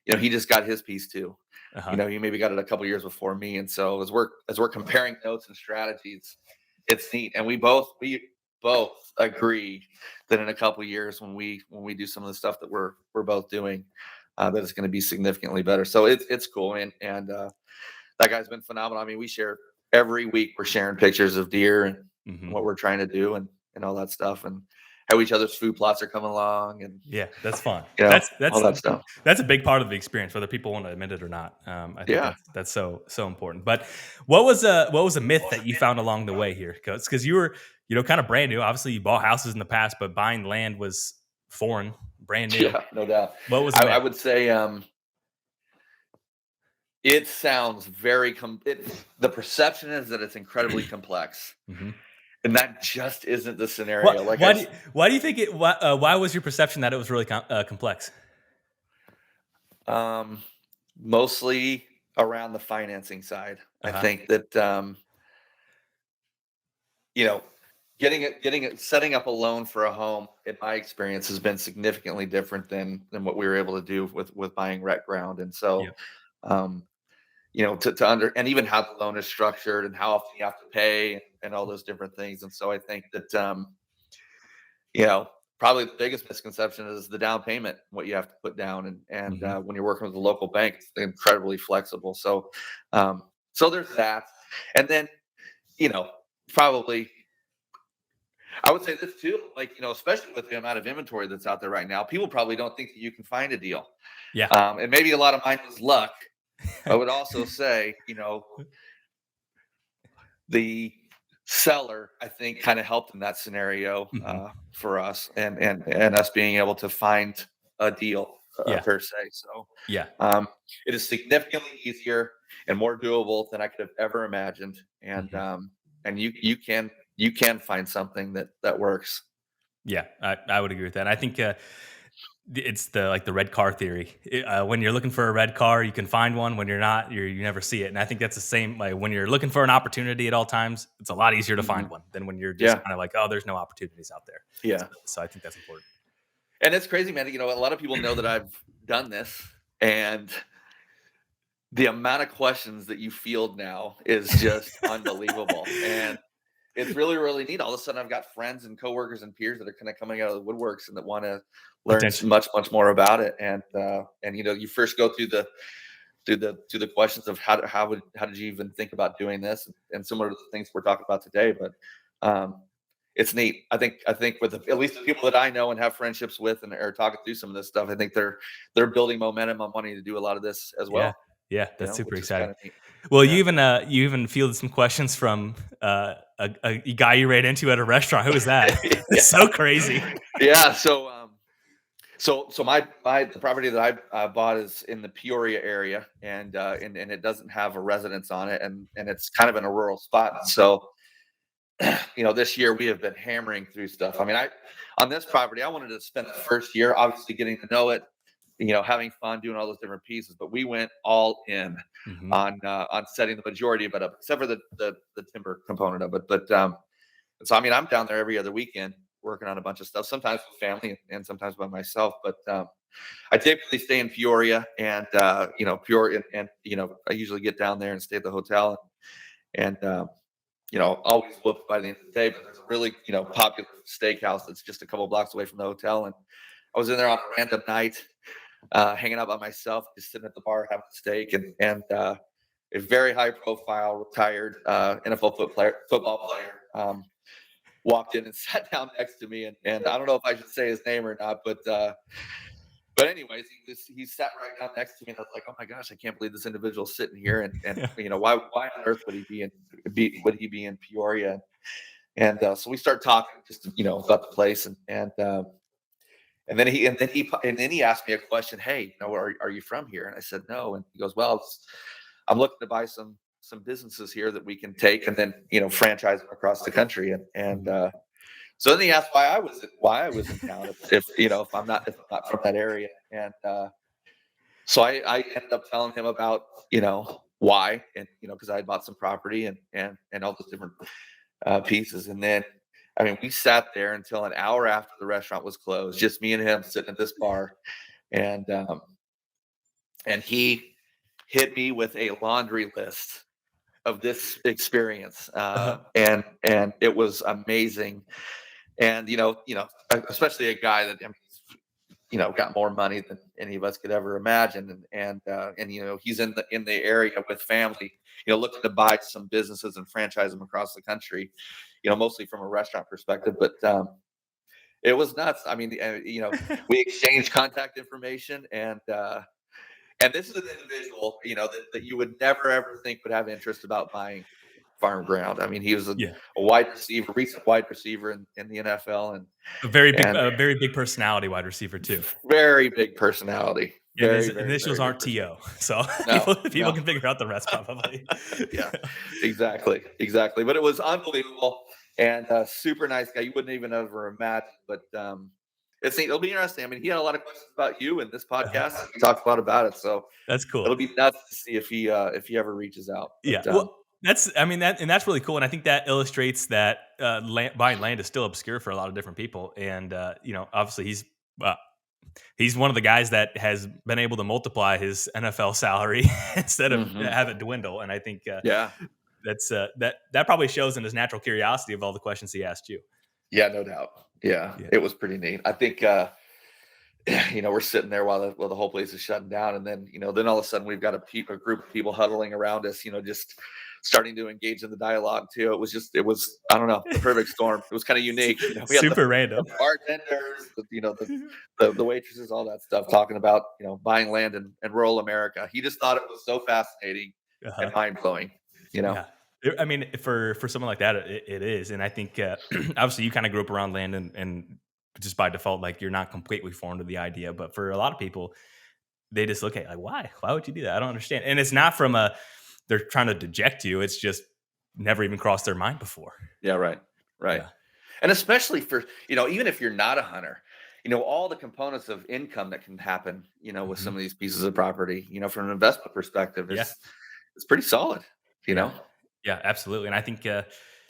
He just got his piece too. Uh-huh. He maybe got it a couple years before me, and so as we're comparing notes and strategies, it's neat. And we both agree that in a couple years, when we do some of the stuff that we're both doing, that it's going to be significantly better. So it's cool, and that guy's been phenomenal. I mean, we share every week. We're sharing pictures of deer and Hmm. what we're trying to do and all that stuff. And how each other's food plots are coming along, and Yeah, that's fun. all that stuff. That's a big part of the experience, whether people want to admit it or not. I think Yeah. that's so important. But what was a myth that you found along the way here? Because you were kind of brand new. Obviously, you bought houses in the past, but buying land was foreign, brand new. Yeah, no doubt. What was a I myth? would say it sounds the perception is that it's incredibly complex, Mhm. and that just isn't the scenario. Like Why do you think it? Why was your perception that it was really complex? um, mostly around the financing side. I Uh-huh. think that you know, setting up a loan for a home, in my experience, has been significantly different than what we were able to do with buying rec ground. And so, Yep. um, to and even how the loan is structured and how often you have to pay and all those different things. And so I think that you know, probably the biggest misconception is the down payment, what you have to put down, and Mhm. when you're working with a local bank, it's incredibly flexible. So, so there's that, and then you know, probably I would say this too, like especially with the amount of inventory that's out there right now, people probably don't think that you can find a deal, Yeah. and maybe a lot of mine was luck. I would also say, the seller, I think, kind of helped in that scenario Mhm. for us, and us being able to find a deal Yeah. per se. So Yeah. um, it is significantly easier and more doable than I could have ever imagined, Mhm. and you can find something that works. Yeah, I would agree with that. I think it's the red car theory. When you're looking for a red car, you can find one. When you're not, you never see it. And I think that's the same. Like when you're looking for an opportunity at all times, it's a lot easier to find Hmm. one than when you're just Yeah, kind of like, oh, there's no opportunities out there. yeah, So I think that's important. and it's crazy, man. A lot of people know that I've done this, and the amount of questions that you field now is just unbelievable. And it's really, really neat. All of a sudden, I've got friends and coworkers and peers that are kind of coming out of the woodworks and that want to learn Potential. much, much more about it. And you first go through the questions of how did you even think about doing this, and similar to the things we're talking about today. But it's neat. I think with at least the people that I know and have friendships with and are talking through some of this stuff, I think they're building momentum on wanting to do a lot of this as Yeah, well. yeah, that's super Which is exciting. kind of neat. Well, Yeah. you even fielded some questions from a guy you ran into at a restaurant. Who was that? It's Yeah. so crazy. Yeah. So the property that I bought is in the Peoria area, and it doesn't have a residence on it, and it's kind of in a rural spot. So this year we have been hammering through stuff. I mean, I on this property I wanted to spend the first year obviously getting to know it, having fun, doing all those different pieces. But we went all in Hmm. on setting the majority of it up, except for the timber component of it. But so I mean, I'm down there every other weekend working on a bunch of stuff, sometimes with family and sometimes by myself. But I typically stay in Peoria, and Peoria, and I usually get down there and stay at the hotel, and always whooped by the end of the day. But there's a really popular steakhouse that's just a couple blocks away from the hotel, and I was in there on a random night, hanging out by myself, just sitting at the bar having a steak, and a very high profile retired NFL football player walked in and sat down next to me, and I don't know if I should say his name or not, but anyways, he sat right down next to me, and I was like, oh my gosh, I can't believe this individual's sitting here, and why on earth would he be in Peoria? And so we start talking just about the place, and then he asked me a question. Hey, are you from here? And I said no. And he goes, well, I'm looking to buy some businesses here that we can take and then franchise them across the country. And so then he asked why I was in town if I'm not from that area. And so I ended up telling him about why, and because I had bought some property and all those different pieces. And then I mean, we sat there until an hour after the restaurant was closed, just me and him sitting at this bar, and he hit me with a laundry list of this experience, Uh-huh. and it was amazing. And especially a guy that, I mean, got more money than any of us could ever imagine, and he's in the area with family, looking to buy some businesses and franchise them across the country, mostly from a restaurant perspective. But It was nuts. I mean, we exchanged contact information, and this is an individual, that you would never ever think would have interest about buying farm ground. I mean, he was Yeah. a wide receiver, recent wide receiver in the NFL, A and very big personality wide receiver too. very big personality. And Very, his very, initials very big aren't personality. TO. So No, people no. can figure out the rest probably. Yeah, exactly, exactly. But it was unbelievable and super nice guy. You wouldn't even ever imagine. But it's neat. It'll be interesting. I mean, he had a lot of questions about you in this Uh-huh. podcast. We talked a lot about it, so That's cool. it'll be nuts to see if he ever reaches out. Yeah. But Well, that's really cool. And I think that illustrates that buying land is still obscure for a lot of different people. And, obviously uh, he's one of the guys that has been able to multiply his NFL salary instead of mhm. have it dwindle. And I think Yeah, that probably shows in his natural curiosity of all the questions he asked you. yeah, no doubt. Yeah, Yeah. it was pretty neat. I think we're sitting there while the whole place is shutting down, and then all of a sudden we've got a group of people huddling around us, just starting to engage in the dialogue too. It was I don't know, the perfect storm. It was kind of unique. We had Super the random. bartenders, the waitresses, all that stuff, talking about buying land in rural America. He just thought it was so fascinating and Uh-huh. mind blowing. You know, Yeah. I mean, for someone like that, it is, and I think obviously you kind of grew up around land, and just by default, like you're not completely formed to the idea. But for a lot of people, they just look at it like, why would you do that? I don't understand. And it's not from a they're trying to deject you. It's just never even crossed their mind before. yeah, right, right. Yeah. And especially for, even if you're not a hunter, all the components of income that can happen, with Hmm. some of ththese pieces of property, from an investment perspective, Yeah. it's pretty solid, you Yeah. know? Yeah, absolutely. And I think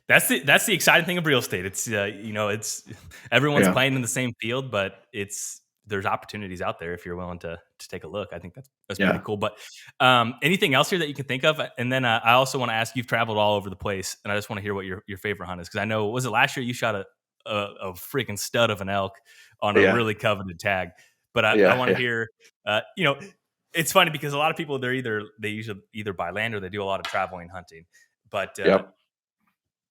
that's the exciting thing of real estate. It's it's everyone's Yeah. playing in the same field, but there's opportunities out there if you're willing to take a look. I think that's pretty Yeah. cool. But anything else here that you can think of? And then I also want to ask, you've traveled all over the place, and I just want to hear what your favorite hunt is, because I know, was it last year you shot a freaking stud of an elk on a Yeah. really coveted tag? But I Yeah. want to Yeah. hear, uh, you know, it's funny because a lot of people they usually either buy land or they do a lot of traveling hunting. But Yep.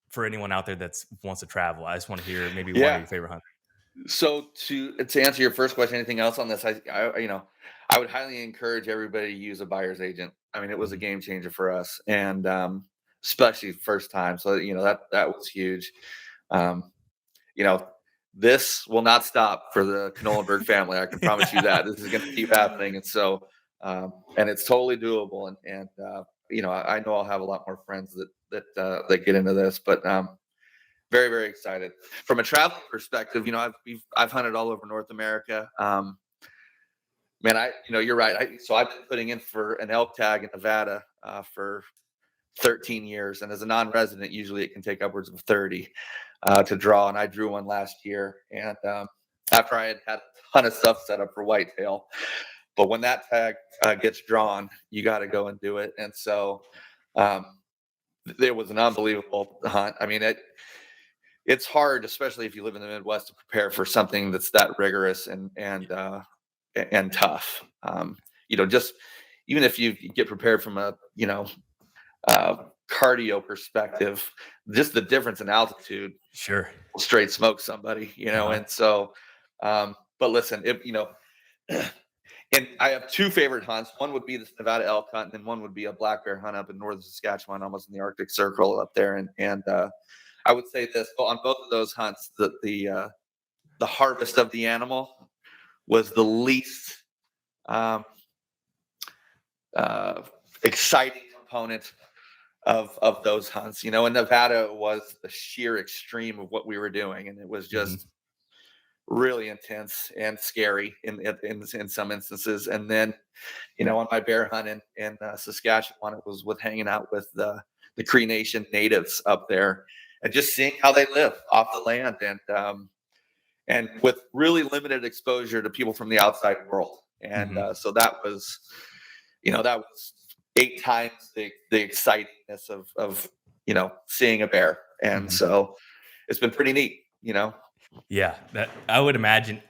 for anyone out there that wants to travel, I just want to hear maybe one of Yeah. your favorite hunts. So to answer your first question, anything else on this? I would highly encourage everybody to use a buyer's agent. I mean, it was a Mhm. game changer for us, and especially first time. So that was huge. Um, you know, this will not stop for the Knollenberg family. I can promise you that. This is going to keep happening, and so and it's totally doable. I know I'll have a lot more friends that get into this, but very, very excited. From a traveling perspective, I've hunted all over North America. Man, you're right. I've been putting in for an elk tag in Nevada for 13 years, and as a non-resident, usually it can take upwards of 30 to draw. And I drew one last year, and after I had a ton of stuff set up for whitetail, but when that tag gets drawn, you got to go and do it. And so um, it was an unbelievable hunt. I mean, it's hard, especially if you live in the Midwest, to prepare for something that's that rigorous and tough. Just even if you get prepared from a uh, cardio perspective, just the difference in altitude Sure. will straight smoke somebody. Uh-huh. And so, but listen, if and I have two favorite hunts. One would be this Nevada elk hunt, and then one would be a black bear hunt up in northern Saskatchewan, almost in the Arctic Circle up there. And I would say this on both of those hunts, that the harvest of the animal was the least um, uh, exciting component of those hunts. In Nevada, it was the sheer extreme of what we were doing, and it was Mhm. just really intense and scary in some instances. And then, on my bear hunt in Saskatchewan, it was with hanging out with the Cree Nation natives up there, and just seeing how they live off the land, and with really limited exposure to people from the outside world. And Mhm. so that was 8 times the excitingness of seeing a bear. And Mhm. so it's been pretty neat. Yeah, that I would imagine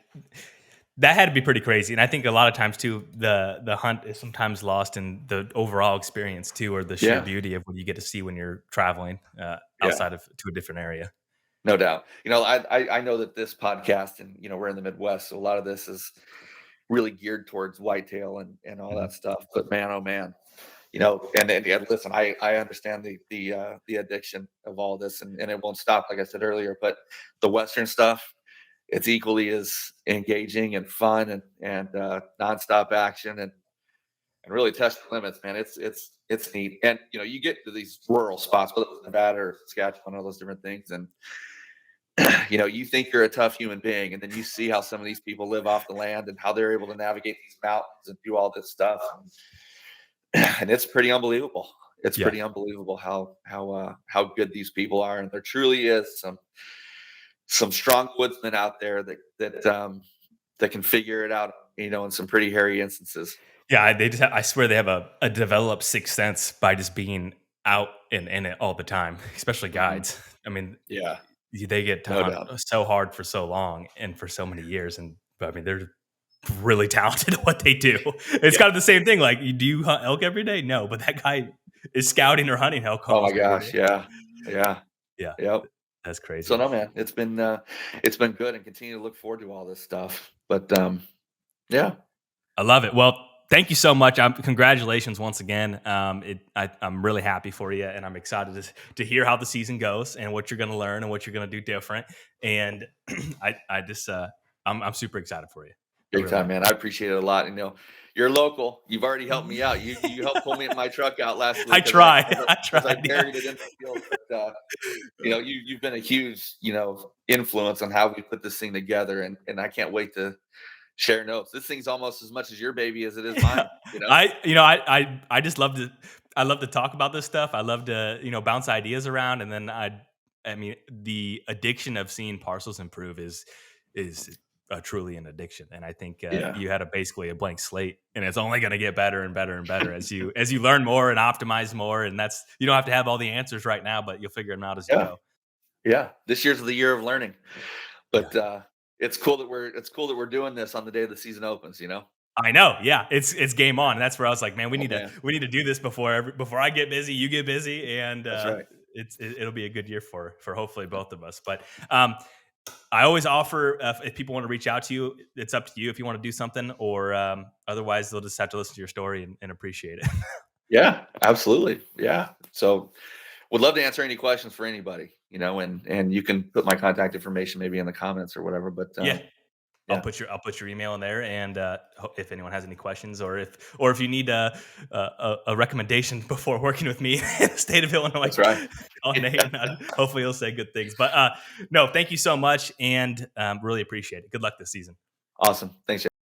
that had to be pretty crazy. And I think a lot of times too, the hunt is sometimes lost in the overall experience too, or the sheer Yeah, beauty of what you get to see when you're traveling yeah. outside of to a different area. No doubt. I know that this podcast, and we're in the Midwest, so a lot of this is really geared towards whitetail and all Mhm. that stuff. But man, oh man, and listen, I understand the addiction of all this, and it won't stop, like I said earlier. But the Western stuff, it's equally as engaging and fun and nonstop action and really test the limits, man. It's neat. And you get to these rural spots, whether it's Nevada or Saskatchewan, all those different things, and you think you're a tough human being, and then you see how some of these people live off the land and how they're able to navigate these mountains and do all this stuff, and it's pretty unbelievable. It's Yeah. pretty unbelievable how good these people are, and there truly is some strong woodsmen out there that can figure it out, in some pretty hairy instances. Yeah, they just I swear they have a developed sixth sense by just being out and in it all the time, especially Mhm. guides. I mean, Yeah, they get no taught doubt. so hard for so long and for so many years, and I mean, they're really talented at what they do. It's Yeah. kind of the same thing. Like, do you hunt elk every day? No, but that guy is scouting or hunting elk Oh my almost every gosh. day. Yeah. Yeah. Yeah, Yep. that's So crazy. no, man, it's been good, and continue to look forward to all this stuff. But yeah, I love it. Well, thank you so much. Congratulations once again. I'm really happy for you, and I'm excited to hear how the season goes and what you're going to learn and what you're going to do different. And I just, I'm super excited for you. I big really time, am. man. I appreciate it a lot. You're local. You've already helped me out. You helped pull me my truck out last I week as I try. as I I, as I tried. Yeah. buried it in the field. But you've been a huge influence on how we put this thing together, and I can't wait to share notes. This thing's almost as much as your baby as it is Yeah. mine. I just love to I love to talk about this stuff. I love to, bounce ideas around, and then I mean, the addiction of seeing parcels improve is truly an addiction. And I think Yeah, you had basically a blank slate, and it's only going to get better and better and better as you learn more and optimize more. And that's you don't have to have all the answers right now, but you'll figure them out as you yeah, go. yeah. This year's the year of learning. Yeah. But it's cool that we're doing this on the day the season opens. I know, yeah, it's game on. And that's where I was like, man, Oh man, we need to do this before I get busy, you get busy, and that's right. it'll be a good year for hopefully both of us. But I always offer if people want to reach out to you, it's up to you if you want to do something, or otherwise they'll just have to listen to your story and appreciate it. Yeah, absolutely. Yeah. So would love to answer any questions for anybody, and you can put my contact information maybe in the comments or whatever. But Yeah, yeah, I'll put your email in there, and if anyone has any questions, or if you need a recommendation before working with me in the state of Illinois, that's right. call Nate, and hopefully he'll say good things. But no, thank you so much, and really appreciate it. Good luck this season. Awesome. Thanks.